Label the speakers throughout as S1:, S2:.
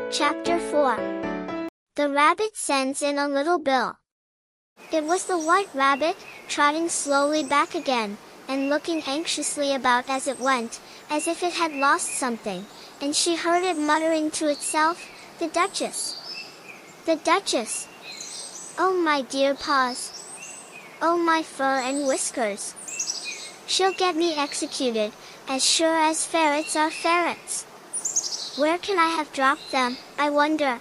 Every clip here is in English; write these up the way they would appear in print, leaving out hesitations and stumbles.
S1: Chapter 4. The Rabbit Sends in a Little Bill. It was the White Rabbit, trotting slowly back again, and looking anxiously about as it went, as if it had lost something, and she heard it muttering to itself, "The Duchess! The Duchess! Oh my dear paws! Oh my fur and whiskers! She'll get me executed, as sure as ferrets are ferrets! Where can I have dropped them, I wonder?"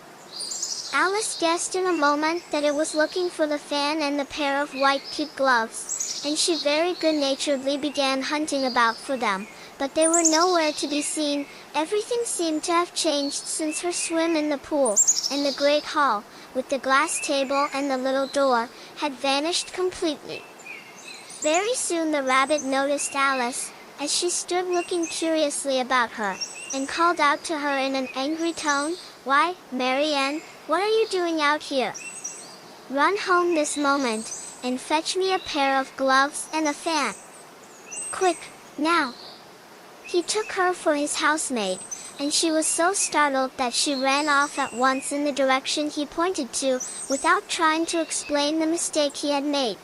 S1: Alice guessed in a moment that it was looking for the fan and the pair of white kid gloves, and she very good-naturedly began hunting about for them, but they were nowhere to be seen. Everything seemed to have changed since her swim in the pool, and the great hall, with the glass table and the little door, had vanished completely. Very soon the rabbit noticed Alice, as she stood looking curiously about her, and called out to her in an angry tone, "Why, Marianne, what are you doing out here? Run home this moment, and fetch me a pair of gloves and a fan. Quick, now!" He took her for his housemaid, and she was so startled that she ran off at once in the direction he pointed to, without trying to explain the mistake he had made.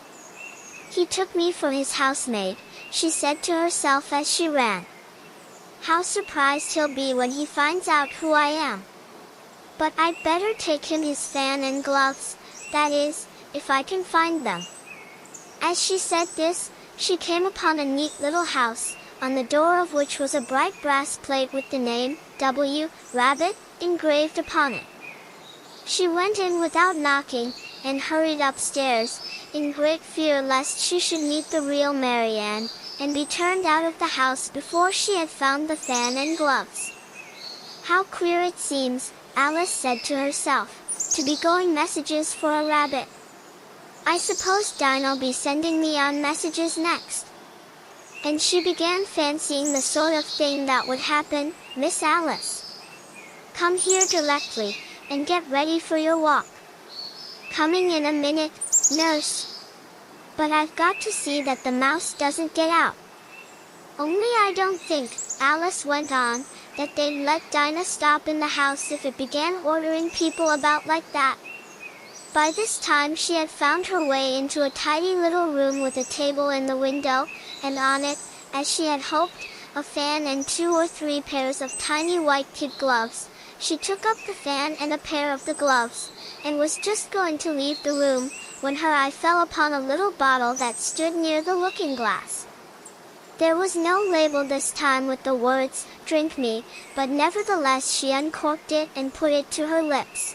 S1: "He took me for his housemaid," she said to herself as she ran. "How surprised he'll be when he finds out who I am. But I'd better take him his fan and gloves, that is, if I can find them." As she said this, she came upon a neat little house, on the door of which was a bright brass plate with the name, W. Rabbit, engraved upon it. She went in without knocking, and hurried upstairs, in great fear lest she should meet the real Marianne, and be turned out of the house before she had found the fan and gloves. "How queer it seems," Alice said to herself, "to be going messages for a rabbit. I suppose Dinah'll be sending me on messages next." And she began fancying the sort of thing that would happen. "Miss Alice, come here directly, and get ready for your walk. Coming in a minute, nurse. But I've got to see that the mouse doesn't get out. Only I don't think," Alice went on, "that they'd let Dinah stop in the house if it began ordering people about like that." By this time she had found her way into a tidy little room with a table in the window, and on it, as she had hoped, a fan and 2 or 3 pairs of tiny white kid gloves. She took up the fan and a pair of the gloves, and was just going to leave the room, when her eye fell upon a little bottle that stood near the looking-glass. There was no label this time with the words, "Drink me," but nevertheless she uncorked it and put it to her lips.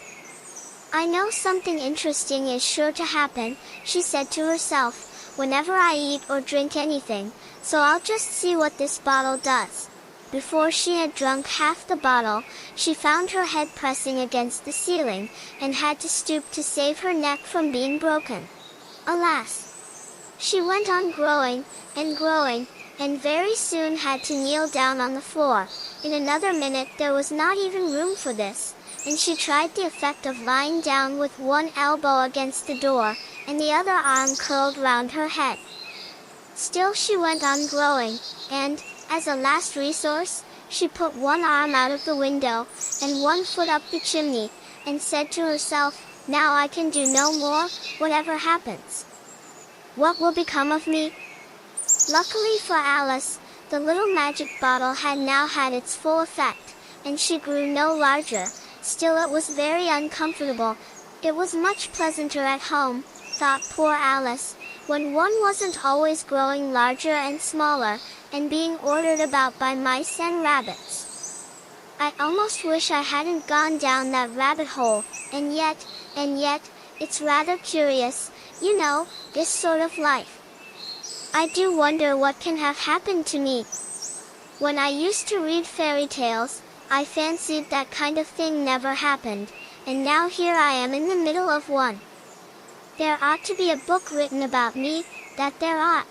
S1: "I know something interesting is sure to happen," she said to herself, "whenever I eat or drink anything, so I'll just see what this bottle does." Before she had drunk half the bottle, she found her head pressing against the ceiling, and had to stoop to save her neck from being broken. Alas! She went on growing, and very soon had to kneel down on the floor. In another minute there was not even room for this, and she tried the effect of lying down with one elbow against the door, and the other arm curled round her head. Still she went on growing, and, as a last resource, she put one arm out of the window, and one foot up the chimney, and said to herself, "Now I can do no more, whatever happens. What will become of me?" Luckily for Alice, the little magic bottle had now had its full effect, and she grew no larger. Still it was very uncomfortable. It was much pleasanter at home, thought poor Alice, when one wasn't always growing larger and smaller, and being ordered about by mice and rabbits. "I almost wish I hadn't gone down that rabbit hole, and yet, it's rather curious, you know, this sort of life. I do wonder what can have happened to me. When I used to read fairy tales, I fancied that kind of thing never happened, and now here I am in the middle of one. There ought to be a book written about me, that there ought.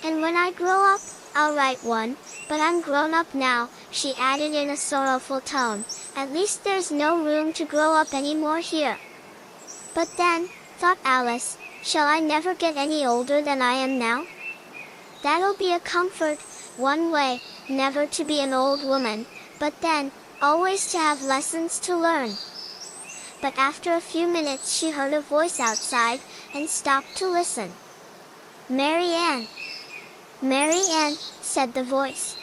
S1: And when I grow up, I'll write one, but I'm grown up now," she added in a sorrowful tone. "At least there's no room to grow up any more here. But then," thought Alice, "shall I never get any older than I am now? That'll be a comfort, one way, never to be an old woman, but then, always to have lessons to learn. But after a few minutes she heard a voice outside, and stopped to listen. "Mary Ann! Mary Ann," said the voice.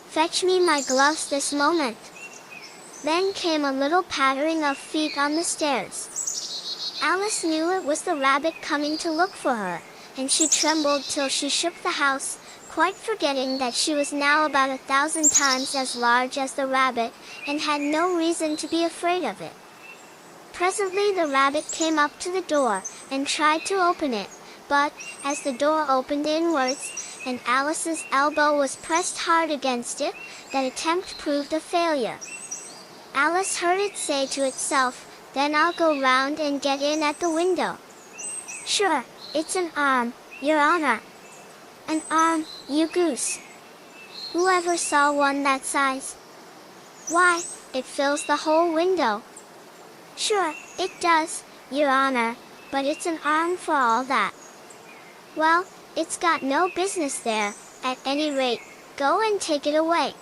S1: "Fetch me my gloves this moment." Then came a little pattering of feet on the stairs. Alice knew it was the rabbit coming to look for her, and she trembled till she shook the house, quite forgetting that she was now about 1,000 times as large as the rabbit, and had no reason to be afraid of it. Presently the rabbit came up to the door, and tried to open it, but, as the door opened inwards, and Alice's elbow was pressed hard against it, that attempt proved a failure. Alice heard it say to itself, "Then I'll go round and get in at the window. Sure, it's an arm, Your Honor. An arm, you goose. Who ever saw one that size? Why, it fills the whole window." "Sure, it does, Your Honor, but it's an arm for all that." "Well, it's got no business there, at any rate. Go and take it away.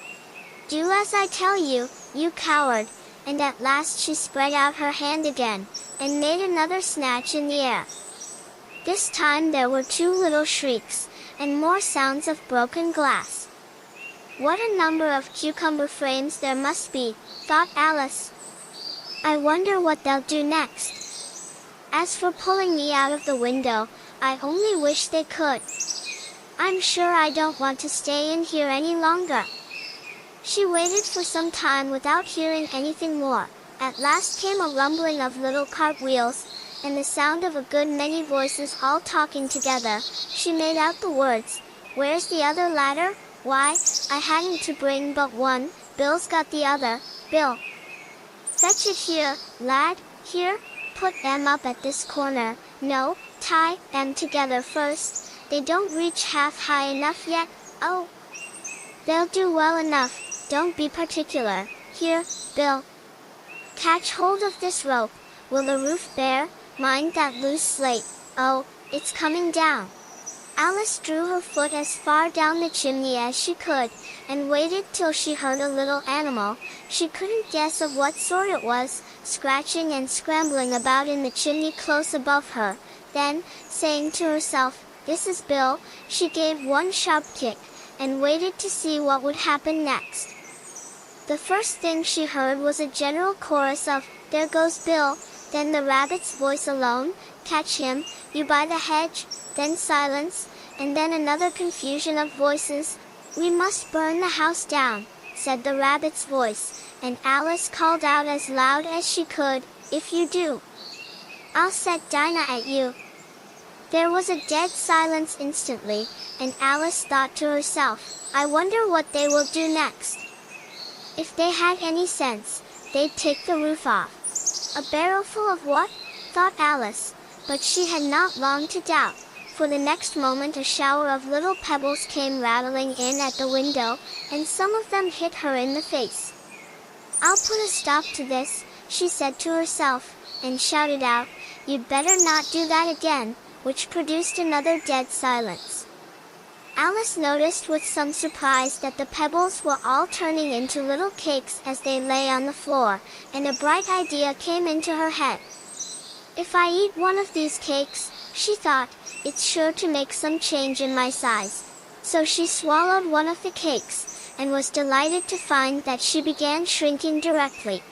S1: Do as I tell you, you coward." And at last she spread out her hand again, and made another snatch in the air. This time there were 2 little shrieks, and more sounds of broken glass. "What a number of cucumber frames there must be," thought Alice. "I wonder what they'll do next. As for pulling me out of the window, I only wish they could. I'm sure I don't want to stay in here any longer." She waited for some time without hearing anything more. At last came a rumbling of little cartwheels, and the sound of a good many voices all talking together. She made out the words, "Where's the other ladder? Why, I hadn't to bring but one, Bill's got the other, Bill. Fetch it here, lad, here, put them up at this corner, no, tie them together first, they don't reach half high enough yet, oh. They'll do well enough, don't be particular, here, Bill. Catch hold of this rope, will the roof bear, mind that loose slate, oh, it's coming down." Alice drew her foot as far down the chimney as she could, and waited till she heard a little animal, she couldn't guess of what sort it was, scratching and scrambling about in the chimney close above her. Then, saying to herself, "This is Bill," she gave one sharp kick, and waited to see what would happen next. The first thing she heard was a general chorus of, "There goes Bill," then the rabbit's voice alone, "Catch him, you by the hedge," then silence, and then another confusion of voices. "We must burn the house down," said the rabbit's voice, and Alice called out as loud as she could, "If you do, I'll set Dinah at you." There was a dead silence instantly, and Alice thought to herself, "I wonder what they will do next. If they had any sense, they'd take the roof off." A barrowful of what? thought Alice, but she had not long to doubt, for the next moment a shower of little pebbles came rattling in at the window, and some of them hit her in the face. "I'll put a stop to this," she said to herself, and shouted out, "You'd better not do that again," which produced another dead silence. Alice noticed with some surprise that the pebbles were all turning into little cakes as they lay on the floor, and a bright idea came into her head. "If I eat one of these cakes," she thought, "it's sure to make some change in my size." So she swallowed one of the cakes, and was delighted to find that she began shrinking directly.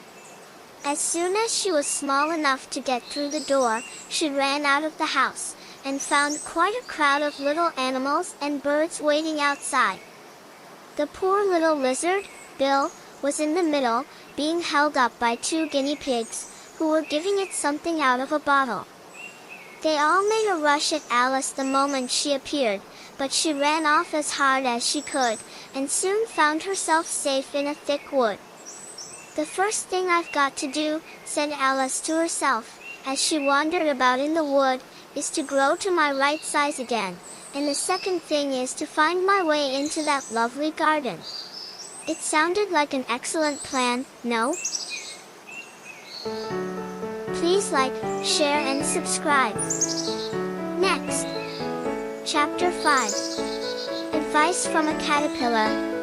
S1: As soon as she was small enough to get through the door, she ran out of the house, and found quite a crowd of little animals and birds waiting outside. The poor little lizard, Bill, was in the middle, being held up by 2 guinea pigs, who were giving it something out of a bottle. They all made a rush at Alice the moment she appeared, but she ran off as hard as she could, and soon found herself safe in a thick wood. "The first thing I've got to do," said Alice to herself, as she wandered about in the wood, "is to grow to my right size again, and the second thing is to find my way into that lovely garden." It sounded like an excellent plan, no? Please like, share and subscribe. Next. Chapter 5. Advice from a Caterpillar.